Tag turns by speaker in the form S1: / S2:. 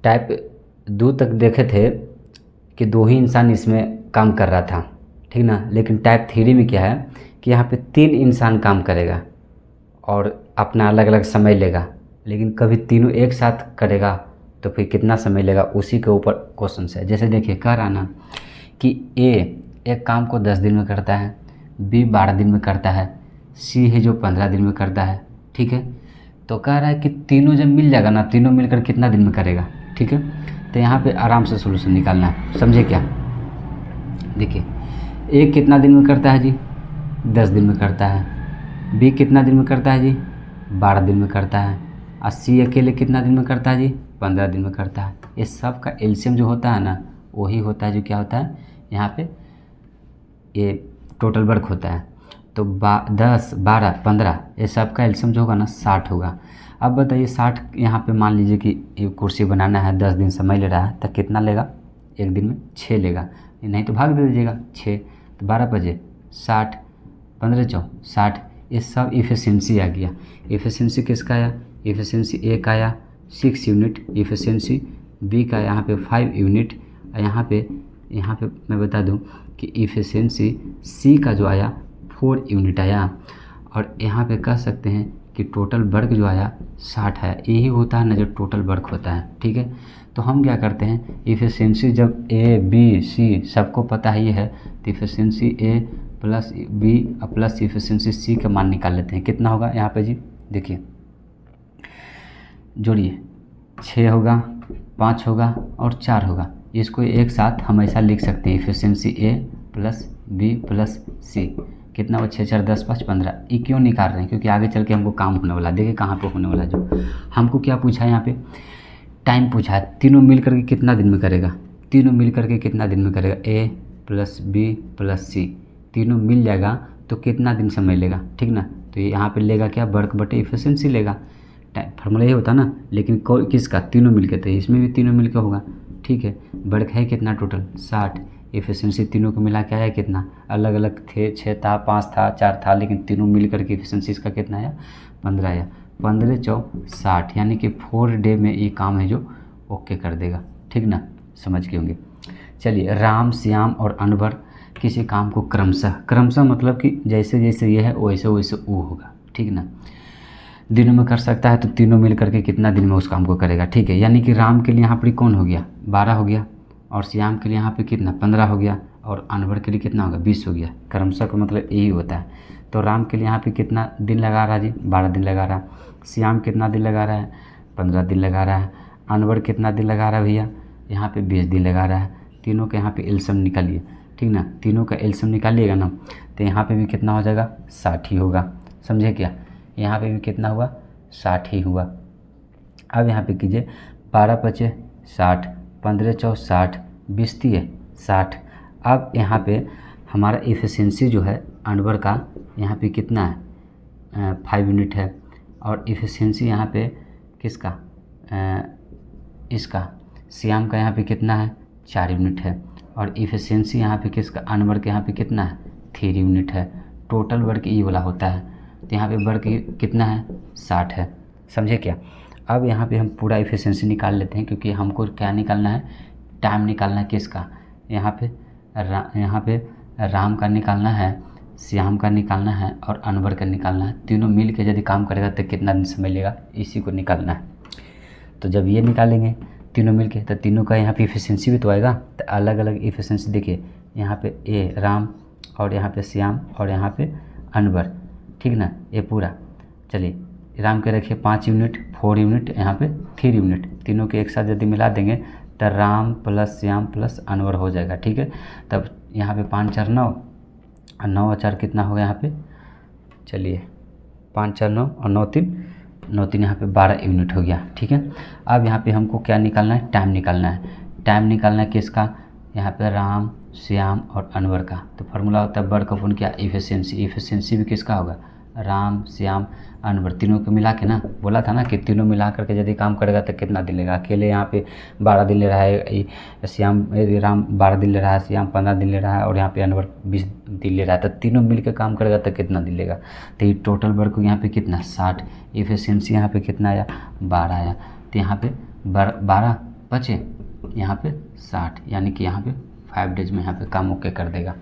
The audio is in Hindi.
S1: टाइप 2 तक देखे थे कि 2 ही इंसान इसमें काम कर रहा था, ठीक ना। लेकिन टाइप 3 में क्या है कि यहाँ पे 3 इंसान काम करेगा और अपना अलग अलग समय लेगा, लेकिन कभी तीनों एक साथ करेगा तो फिर कितना समय लेगा उसी के ऊपर क्वेश्चन है। जैसे देखिए कह रहा ना कि ए एक काम को 10 दिन में करता है, बी 12 दिन में करता है, सी है जो 15 दिन में करता है, ठीक है। तो कह रहा है कि तीनों जब मिल जाएगा ना, तीनों मिलकर कितना दिन में करेगा, ठीक है। तो यहाँ पे आराम से सोल्यूशन निकालना है, समझे क्या। देखिए ए कितना दिन में करता है जी, 10 दिन में करता है। बी कितना दिन में करता है जी, 12 दिन में करता है। और सी अकेले कितना दिन में करता है जी, 15 दिन में करता है। ये सब का एलसीएम जो होता है ना, वही होता है जो क्या होता है यहाँ पे ये टोटल वर्क होता है। तो 10, 12, 15 ये सब का एलसीएम जो होगा ना 60 होगा। अब बताइए 60 यहाँ पे मान लीजिए कि ये कुर्सी बनाना है, 10 दिन समय ले रहा है, तो कितना लेगा, एक दिन में 6 लेगा, नहीं तो भाग दे दीजिएगा 6। तो 12 बजे 60, 15 चौ 60, ये सब इफ़िशियंसी आ गया। इफ़िशियंसी किसका आया, इफ़िशियंसी ए का आया 6 यूनिट, इफ़िशियंसी बी का यहाँ पे 5 यूनिट, और यहाँ पे मैं बता दूं कि इफ़िशियंसी सी का जो आया 4 यूनिट आया। और यहाँ पे कह सकते हैं कि टोटल वर्क जो आया 60 है। यही होता है ना जो टोटल वर्क होता है, ठीक है। तो हम क्या करते हैं, इफ़िशियंसी जब ए बी सी सबको पता ही है, तो इफ़िशियंसी ए प्लस बी प्लस इफ़िशियंसी सी का मान निकाल लेते हैं। कितना होगा यहाँ पे जी, देखिए जोड़िए, 6 होगा, 5 होगा और 4 होगा। इसको एक साथ हम ऐसा लिख सकते हैं, इफ़िशियंसी ए प्लस बी प्लस सी, कितना हो 6 4 10 5 15। ये क्यों निकाल रहे हैं, क्योंकि आगे चल के हमको काम होने वाला है। देखिए कहाँ पे होने वाला है, जो हमको क्या पूछा है यहाँ पे, टाइम पूछा है। तीनों मिल करके कितना दिन में करेगा, तीनों मिल करके कितना दिन में करेगा, ए प्लस बी प्लस सी, तीनों मिल जाएगा तो कितना दिन समय लेगा, ठीक ना। तो यहाँ पे लेगा क्या, वर्क बटे इफ़िशियंसी लेगा, फार्मूला ये होता ना। लेकिन किसका, तीनों मिलके, तो इसमें भी तीनों मिलके होगा, ठीक है। वर्क है कितना टोटल 60, इफ़िशियंसी तीनों को मिला के आया कितना, अलग अलग थे, 6 था, 5 था, 4 था, लेकिन तीनों मिल करके इफ़िशियंसी इसका कितना आया, 15 आया। 15 चौ 60, यानी कि 4 डे में ये काम है जो ओके कर देगा, ठीक ना, समझ के होंगे। चलिए, राम श्याम और अनवर किसी काम को क्रमशः मतलब कि जैसे जैसे ये है वैसे वैसे वो होगा, ठीक ना। दिनों में कर सकता है तो तीनों मिल करके कितना दिन में उस काम को करेगा, ठीक है। यानी कि राम के लिए यहाँ पर कौन हो गया, 12 हो गया, और श्याम के लिए यहाँ पे कितना 15 हो गया, और अनवर के लिए कितना होगा 20 हो गया। क्रमशः का मतलब यही होता है। तो राम के लिए यहाँ पे कितना दिन लगा रहा है जी, 12 दिन लगा रहा है। श्याम कितना दिन लगा रहा है, 15 दिन लगा रहा है। अनवर कितना दिन लगा रहा है भैया, यहाँ पे 20 दिन लगा रहा है। तीनों का यहाँ पे एलसीएम निकालिए, ठीक ना, तीनों का एलसीएम निकालिएगा ना, तो यहाँ पे भी कितना हो जाएगा 60 ही होगा, समझे क्या। यहाँ पे भी कितना हुआ 60 ही हुआ। अब यहाँ पे कीजिए, 12 5 60, 15 चौ 60, 20 3 60। अब यहाँ पे हमारा इफ़िशियंसी जो है अनवर का यहाँ पे कितना है 5 यूनिट है, और इफ़िशियंसी यहाँ पे किसका इसका श्याम का यहाँ पे कितना है 4 यूनिट है, और इफ़िशियंसी यहाँ पे किसका अनवर के यहाँ पे कितना है 3 यूनिट है। टोटल वर्क ई वाला होता है, तो यहाँ पे वर्क कितना है 60 है, समझे क्या। अब यहाँ पे हम पूरा इफ़िशियंसी निकाल लेते हैं, क्योंकि हमको क्या निकालना है, टाइम निकालना है किसका, यहाँ पे राम का निकालना है, श्याम का निकालना है और अनवर का निकालना है। तीनों मिल के यदि काम करेगा तो कितना दिन समय लेगा, इसी को निकालना है। तो जब ये निकालेंगे तीनों मिल के, तो तीनों का यहाँ पे इफ़िशियंसी भी तो आएगा। तो अलग अलग इफ़िशियंसी देखिए, यहाँ पे ए राम, और यहाँ पे श्याम, और यहाँ पे अनवर, ठीक ना, ये पूरा। चलिए, राम के रखिए 5 यूनिट, 4 यूनिट, यहाँ पे 3 यूनिट, तीनों के एक साथ यदि मिला देंगे तो राम प्लस श्याम प्लस अनवर हो जाएगा, ठीक है। तब यहाँ पे 5 4 9, और 9 और 4 कितना होगा यहाँ पे, चलिए 5 4 9 और 9 3 यहाँ पे 12 यूनिट हो गया, ठीक है। अब यहाँ पे हमको क्या निकालना है, टाइम निकालना है। टाइम निकालना है किसका, यहाँ पे राम श्याम और अनवर का। तो फार्मूला होता है वर्क अपन क्या, इफ़िशियंसी। इफ़िशियंसी भी किसका होगा, राम श्याम अनवर, तीनों को मिला के ना, बोला था ना कि तीनों मिला करके यदि काम करेगा तो कितना दिन लेगा। अकेले यहाँ पे 12 दिन ले रहा है श्याम, राम 12 दिन ले रहा है, श्याम 15 दिन ले रहा है, और यहाँ पे अनवर 20 दिन ले रहा है। तो तीनों मिल के काम करेगा तो कितना दिन लेगा। तो ये टोटल वर्क यहाँ पे कितना 60, इफ़िशियंसी यहाँ पे कितना आया 12 आया। तो यहाँ पे 12 बचे यहाँ पे 60, यानी कि यहाँ पे 5 डेज में यहाँ पे काम ओके कर देगा।